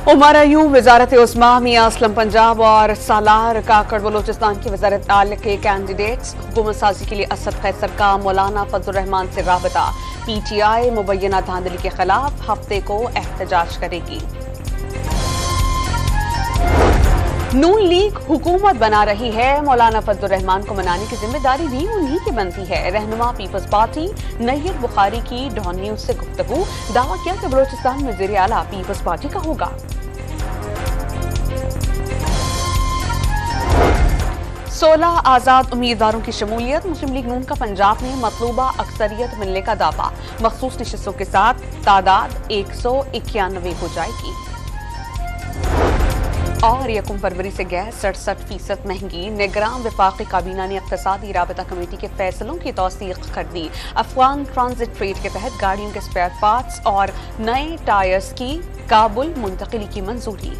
उमर अयूब वजारत उस्मा मियां असलम पंजाब और सालार काकड़ बलोचिस्तान की वजारत आल के कैंडिडेट्स। हुकूमत साजी के लिए असद कैसर का मौलाना फजलुर रहमान से राबता। PTI मुबैना धांधली के खिलाफ हफ्ते को एहतजाज करेगी। नून लीग हुकूमत बना रही है, मौलाना फजलुर रहमान को मनाने की जिम्मेदारी भी उन्हीं की बनती है। रहनुमा पीपल्स पार्टी नैयद बुखारी की डॉन न्यूज से गुफ्तगू। दावा किया कि बलोचिस्तान में वज़ीर आला पीपल्स पार्टी का होगा। 16 आजाद उम्मीदवारों की शमूलियत। मुस्लिम लीग नून का पंजाब में मतलूबा अक्सरियत मिलने का दावा। मखसूस नशिस्तों के साथ तादाद 191 हो जाएगी। और 1 फरवरी से गैस 67% महंगी। निगरान वफाकी काबीना ने इक़्तिसादी राबता कमेटी के फैसलों की तौसीक़ कर दी। अफगान ट्रांजिट ट्रेड के तहत गाड़ियों के स्पेयर पार्ट्स और नए टायर्स की काबुल मुंतकिली की मंजूरी।